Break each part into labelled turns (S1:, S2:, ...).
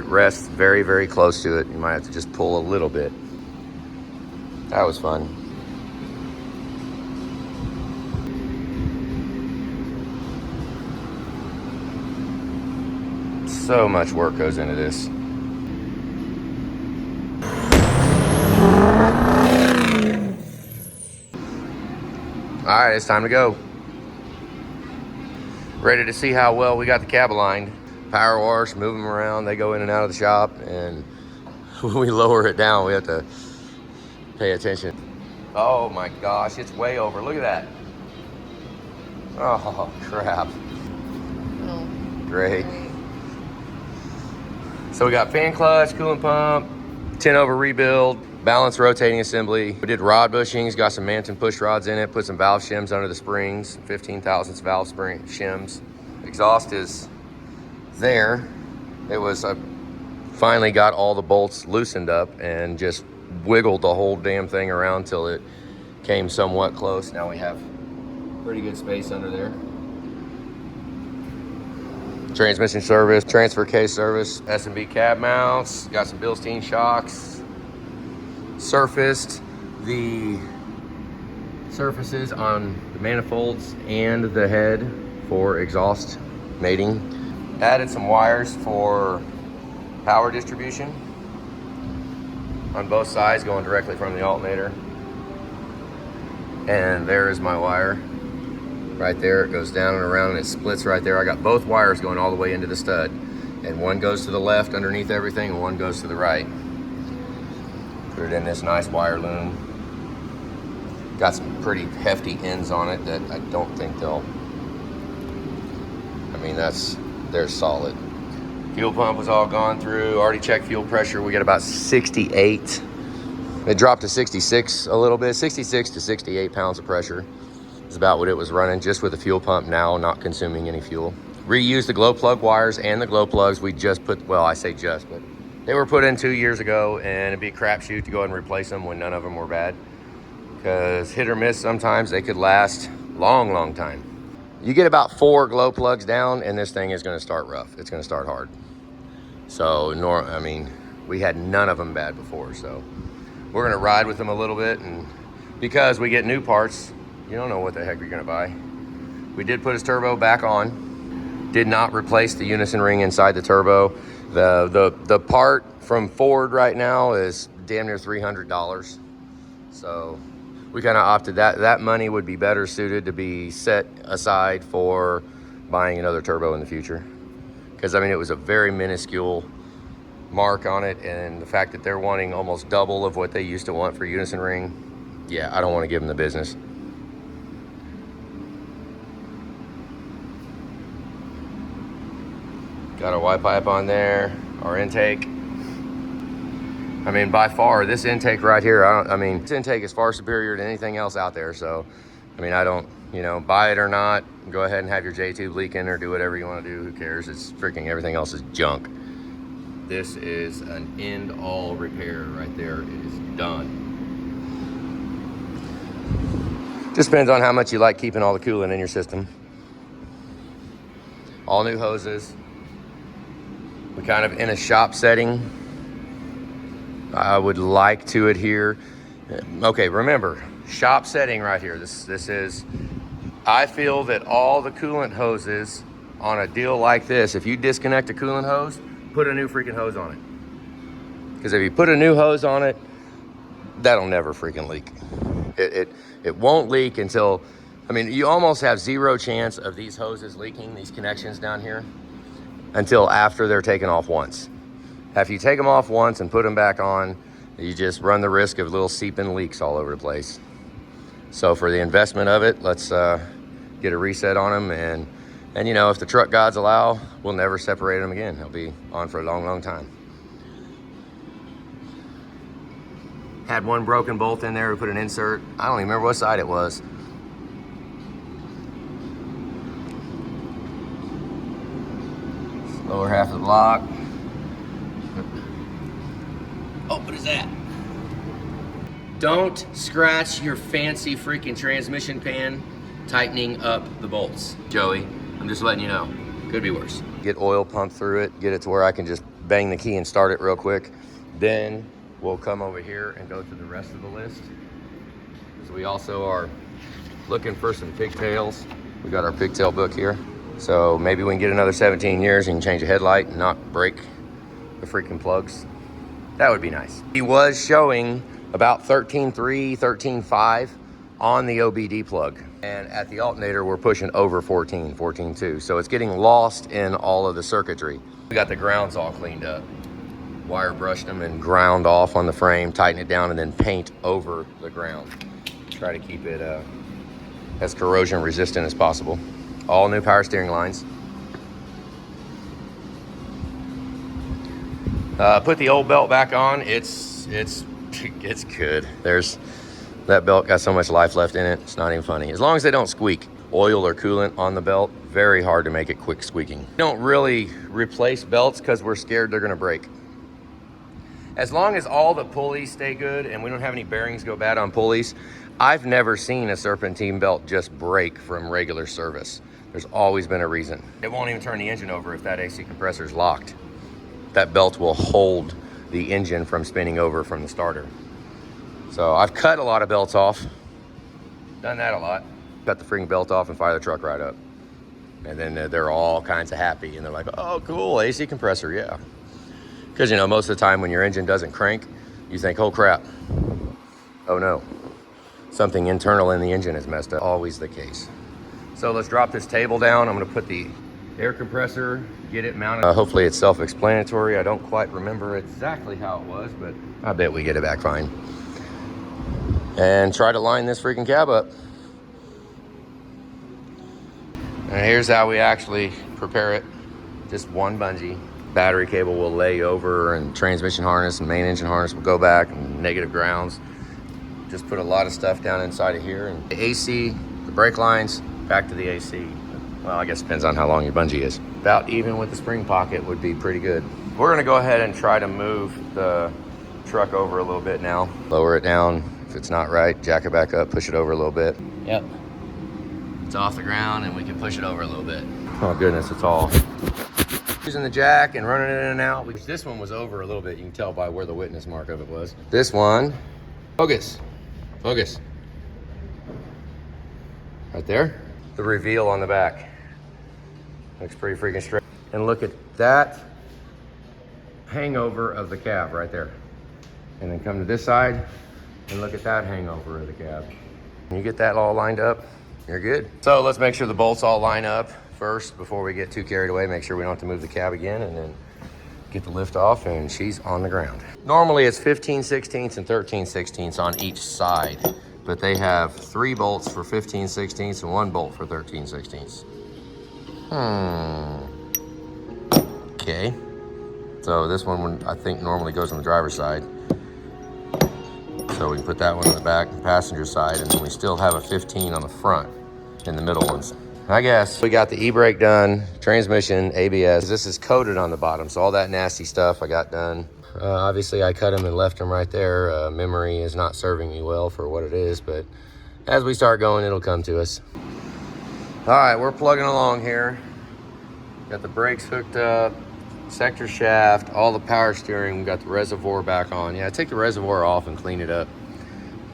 S1: It rests very, very close to it. You might have to just pull a little bit. That was fun. So much work goes into this. All right, it's time to go. Ready to see how well we got the cab aligned. Power wash, move them around. They go in and out of the shop, and when we lower it down, we have to pay attention. Oh my gosh, it's way over. Look at that. Oh, crap.
S2: Oh,
S1: great. So we got fan clutch, coolant pump, 10 over rebuild, balance rotating assembly. We did rod bushings, got some Manton push rods in it, put some valve shims under the springs, 15 thousandths valve spring shims. Exhaust is there. It was, finally got all the bolts loosened up and just wiggled the whole damn thing around till it came somewhat close. Now we have pretty good space under there. Transmission service, transfer case service, S&B cab mounts, got some Bilstein shocks, surfaced the surfaces on the manifolds and the head for exhaust mating. Added some wires for power distribution on both sides going directly from the alternator. And there is my wire. Right there, it goes down and around and it splits right there. I got both wires going all the way into the stud. And one goes to the left underneath everything and one goes to the right. Put it in this nice wire loom. Got some pretty hefty ends on it that I don't think they'll, I mean, they're solid. Fuel pump was all gone through. Already checked fuel pressure. We got about 68. It dropped to 66 a little bit, 66 to 68 pounds of pressure. Is about what it was running just with the fuel pump now, not consuming any fuel. Reused the glow plug wires and the glow plugs we just put, well, I say just, but they were put in 2 years ago, and it'd be a crapshoot to go ahead and replace them when none of them were bad. Because hit or miss, sometimes they could last long, long time. You get about 4 glow plugs down and this thing is gonna start rough. It's gonna start hard. So, I mean, we had none of them bad before, so we're gonna ride with them a little bit, and because we get new parts, you don't know what the heck you're gonna buy. We did put his turbo back on. Did not replace the unison ring inside the turbo. The part from Ford right now is damn near $300. So we kind of opted that money would be better suited to be set aside for buying another turbo in the future. Because I mean, it was a very minuscule mark on it, and the fact that they're wanting almost double of what they used to want for unison ring, yeah, I don't want to give them the business. Got our Y pipe on there, our intake. I mean, by far, this intake right here, this intake is far superior to anything else out there. So, I mean, I don't, buy it or not, go ahead and have your J-tube leaking or do whatever you want to do. Who cares? It's freaking, everything else is junk. This is an end-all repair right there. It is done. Just depends on how much you like keeping all the coolant in your system. All new hoses. We're kind of in a shop setting. I would like to adhere. Okay, remember, shop setting right here. This is, I feel that all the coolant hoses on a deal like this, if you disconnect a coolant hose, put a new freaking hose on it. Because if you put a new hose on it, that'll never freaking leak. It won't leak until, I mean, you almost have zero chance of these hoses leaking, these connections down here, until after they're taken off once. After you take them off once and put them back on, you just run the risk of little seeping leaks all over the place. So for the investment of it, let's get a reset on them, and if the truck gods allow, we'll never separate them again. They'll be on for a long, long time. Had one broken bolt in there. We put an insert. I don't even remember what side it was. Lower half of the block. Oh, what is that? Don't scratch your fancy freaking transmission pan tightening up the bolts. Joey, I'm just letting you know. Could be worse. Get oil pumped through it, get it to where I can just bang the key and start it real quick. Then we'll come over here and go through the rest of the list. So we also are looking for some pigtails. We got our pigtail book here. So maybe we can get another 17 years and change a headlight and not break the freaking plugs. That would be nice. He was showing about 13.3, 13.5 on the OBD plug. And at the alternator, we're pushing over 14, 14.2. So it's getting lost in all of the circuitry. We got the grounds all cleaned up. Wire brushed them and ground off on the frame, tighten it down, and then paint over the ground. Try to keep it as corrosion resistant as possible. All new power steering lines. Put the old belt back on. It's good. That belt got so much life left in it, it's not even funny. As long as they don't squeak. Oil or coolant on the belt, very hard to make it quick squeaking. We don't really replace belts because we're scared they're gonna break. As long as all the pulleys stay good and we don't have any bearings go bad on pulleys, I've never seen a serpentine belt just break from regular service. There's always been a reason. It won't even turn the engine over if that AC compressor is locked. That belt will hold the engine from spinning over from the starter. So I've cut a lot of belts off. Done that a lot. Cut the freaking belt off and fire the truck right up. And then they're all kinds of happy and they're like, oh cool, AC compressor, yeah. Because, you know, most of the time when your engine doesn't crank, you think, oh crap, oh no, something internal in the engine is messed up. Always the case. So let's drop this table down. I'm gonna put the air compressor, get it mounted. Hopefully it's self-explanatory. I don't quite remember exactly how it was, but I bet we get it back fine. And try to line this freaking cab up. And here's how we actually prepare it. Just one bungee. Battery cable will lay over and transmission harness and main engine harness will go back and negative grounds. Just put a lot of stuff down inside of here. And the AC, the brake lines, back to the AC. Well, I guess it depends on how long your bungee is. About even with the spring pocket would be pretty good. We're gonna go ahead and try to move the truck over a little bit now. Lower it down. If it's not right, jack it back up, push it over a little bit. Yep. It's off the ground and we can push it over a little bit. Oh goodness, it's all. Using the jack and running it in and out. This one was over a little bit. You can tell by where the witness mark of it was. This one, focus, focus. Right there. The reveal on the back. Looks pretty freaking straight. And look at that hangover of the cab right there. And then come to this side and look at that hangover of the cab. When you get that all lined up, you're good. So let's make sure the bolts all line up first before we get too carried away. Make sure we don't have to move the cab again, and then get the lift off and she's on the ground. Normally it's 15/16 and 13/16 on each side, but they have 3 bolts for 15/16 and 1 bolt for 13/16. Okay. So this one I think normally goes on the driver's side. So we can put that one on the back, the passenger side, and then we still have a 15 on the front in the middle ones. I guess we got the e-brake done, transmission, ABS. This is coated on the bottom, so all that nasty stuff I got done. Obviously I cut them and left them right there. Memory is not serving me well for what it is, but as we start going, it'll come to us. All right, we're plugging along here. Got the brakes hooked up, sector shaft, all the power steering. We got the reservoir back on. Yeah, take the reservoir off and clean it up.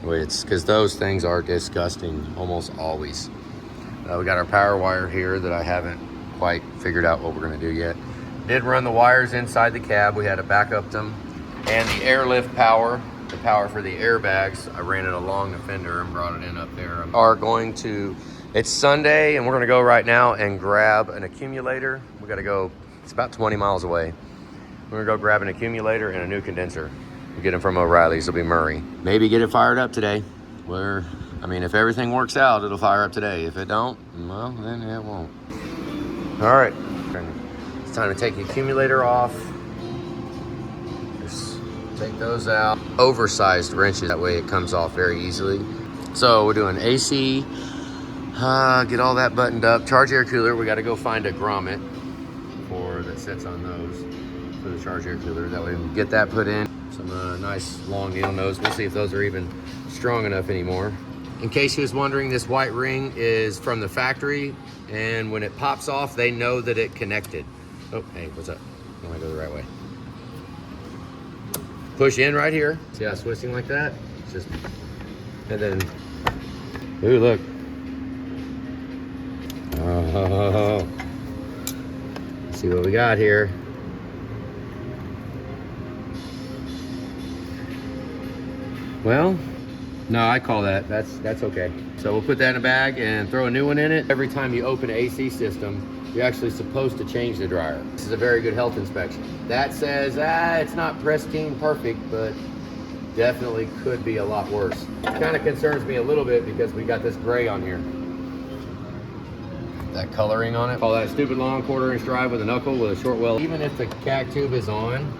S1: It's because those things are disgusting almost always. We got our power wire here that I haven't quite figured out what we're gonna do yet. Did run the wires inside the cab. We had to back up them. And the airlift power, the power for the airbags, I ran it along the fender and brought it in up there. It's Sunday and we're gonna go right now and grab an accumulator. We gotta go, it's about 20 miles away. We're gonna go grab an accumulator and a new condenser. We'll get them from O'Reilly's, it'll be Murray. Maybe get it fired up today. If everything works out, it'll fire up today. If it don't, well, then it won't. All right, it's time to take the accumulator off. Just take those out. Oversized wrenches, that way it comes off very easily. So we're doing AC, get all that buttoned up. Charge air cooler, we gotta go find a grommet that sits on those for the charge air cooler. That way we can get that put in. Some nice long needle nose. We'll see if those are even strong enough anymore. In case you was wondering, this white ring is from the factory, and when it pops off, they know that it connected. Oh, hey, what's up? I want to go the right way. push in right here. See how it's twisting like that? It's just, and then, ooh, look. Oh, let's see what we got here. Well, no, I call that's okay. So we'll put that in a bag and throw a new one in it. Every time you open an AC system, you're actually supposed to change the dryer. This is a very good health inspection. That says, it's not pristine perfect, but definitely could be a lot worse. It kind of concerns me a little bit because we got this gray on here. That coloring on it. Call that stupid long 1/4 inch drive with a knuckle with a short well. Even if the CAG tube is on,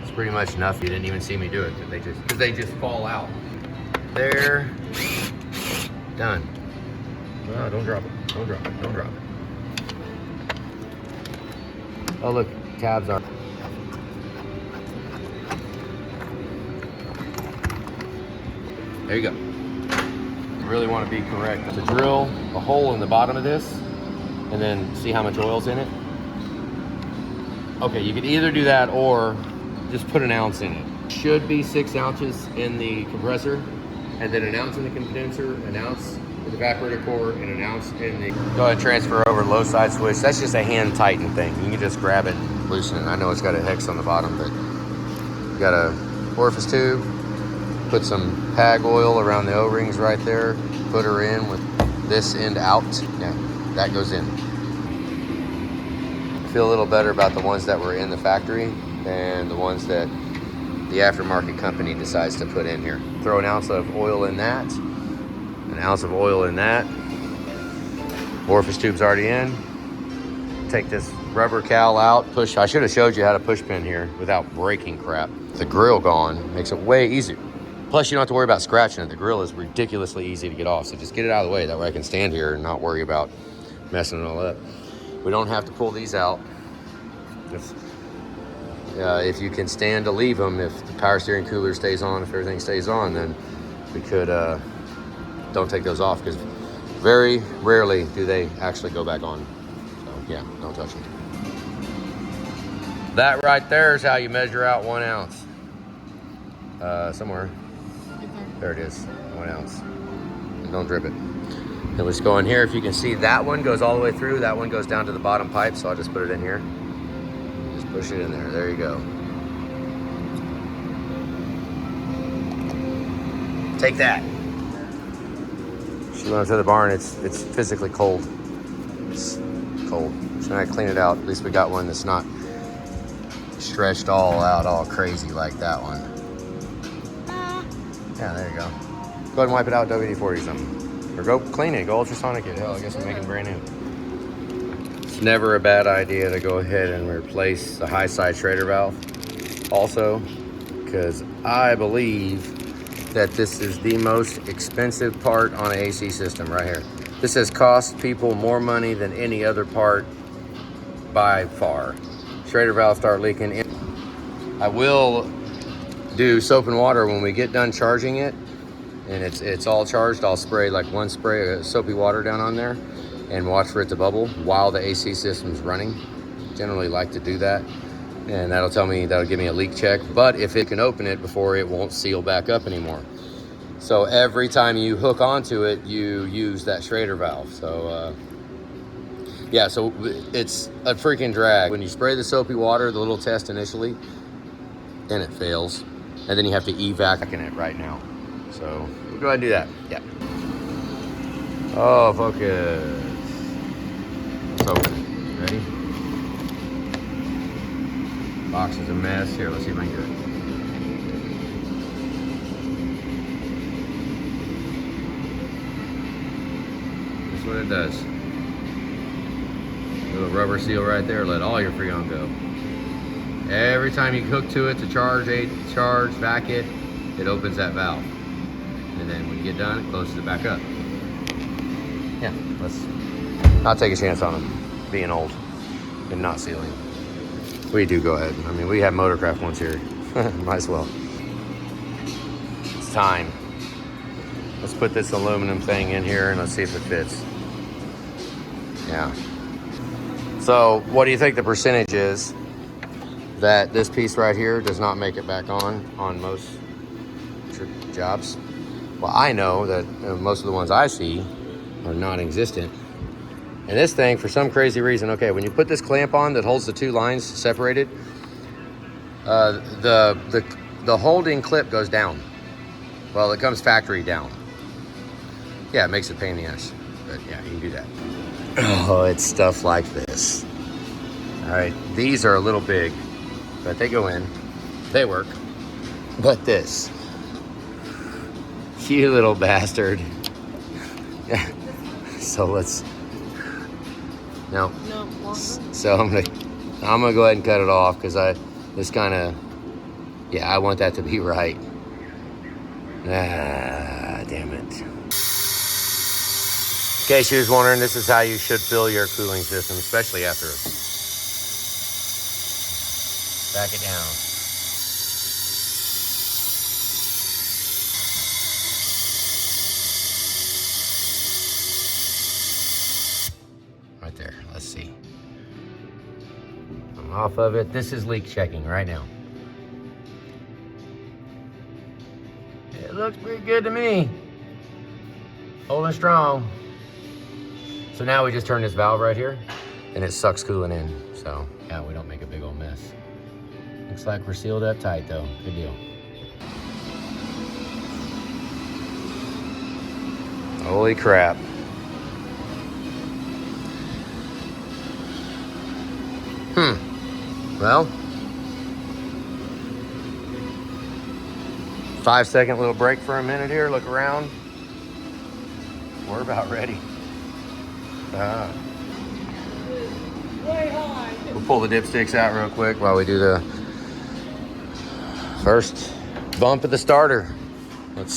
S1: it's pretty much nothing. You didn't even see me do it because they just fall out. There, done. Oh, don't drop it. Don't drop it. Don't drop it. Oh, look, tabs are. There you go. You really want to be correct. To drill a hole in the bottom of this and then see how much oil's in it. Okay, you could either do that or just put an ounce in it. Should be 6 ounces in the compressor, and then an ounce in the condenser, an ounce in the evaporator core, and an ounce in the... Go ahead and transfer over low side switch. That's just a hand tighten thing. You can just grab it, loosen it. I know it's got a hex on the bottom, but you got a orifice tube. Put some PAG oil around the O-rings right there. Put her in with this end out. Yeah, that goes in. Feel a little better about the ones that were in the factory than the ones that the aftermarket company decides to put in here. Throw an ounce of oil in that, an ounce of oil in that. Orifice tube's already in. Take this rubber cowl out, push. I should have showed you how to push pin here without breaking crap. The grill gone makes it way easier. Plus, you don't have to worry about scratching it. The grill is ridiculously easy to get off, so just get it out of the way. That way I can stand here and not worry about messing it all up. We don't have to pull these out. If you can stand to leave them, if the power steering cooler stays on, if everything stays on, then we could, don't take those off, because very rarely do they actually go back on. So yeah, don't touch them. That right there is how you measure out 1 ounce. Somewhere. There it is, 1 ounce. And don't drip it. Then let's go in here. If you can see, that one goes all the way through. That one goes down to the bottom pipe, so I'll just put it in here. Just push it in there. There you go. Take that. She went up to the barn. It's physically cold. It's cold. So I clean it out. At least we got one that's not stretched all out, all crazy like that one. Yeah, there you go. Go ahead and wipe it out, WD-40 something. Or go clean it, go ultrasonic it. Hell, I guess I'm making brand new. It's never a bad idea to go ahead and replace the high side Schrader valve also, because I believe that this is the most expensive part on an AC system right here. This has cost people more money than any other part by far. Schrader valve start leaking. I will do soap and water when we get done charging it and it's all charged. I'll spray like one spray of soapy water down on there and watch for it to bubble while the AC system's running. Generally like to do that, and that'll give me a leak check. But if it can open it before, it won't seal back up anymore. So every time you hook onto it, you use that Schrader valve. So yeah, so it's a freaking drag. When you spray the soapy water, the little test initially, and it fails. And then you have to evac in it right now. So we'll go ahead and do that. Yeah. Oh, focus. Let's open it. Ready? Box is a mess. Here, let's see if I can do it. That's what it does. Little rubber seal right there. Let all your Freon go. Every time you hook to it to charge, vac it, it opens that valve. And then when you get done, it closes it back up. Yeah, let's not take a chance on them being old and not sealing. We do go ahead. I mean, we have Motorcraft ones here. Might as well. It's time. Let's put this aluminum thing in here and let's see if it fits. Yeah. So what do you think the percentage is? that this piece right here does not make it back on most jobs. Well, I know that most of the ones I see are non-existent. And this thing, for some crazy reason, okay, when you put this clamp on that holds the two lines separated, the holding clip goes down. Well, it comes factory down. Yeah, it makes it a pain in the ass, but yeah, you can do that. Oh, it's stuff like this. All right, these are a little big, but they go in, they work. But this, you little bastard. So let's, no. So I'm gonna go ahead and cut it off because this kind of, yeah, I want that to be right. Ah, damn it. In case you was wondering, this is how you should fill your cooling system, especially after. Back it down. Right there, let's see. I'm off of it. This is leak checking right now. It looks pretty good to me. Holding strong. So now we just turn this valve right here and it sucks coolant in. So yeah, we don't make a big old mess. Looks like we're sealed up tight though. Good deal. Holy crap. Well, 5-second little break for a minute here. Look around. We're about ready. We'll pull the dipsticks out real quick while we do the first bump of the starter. Let's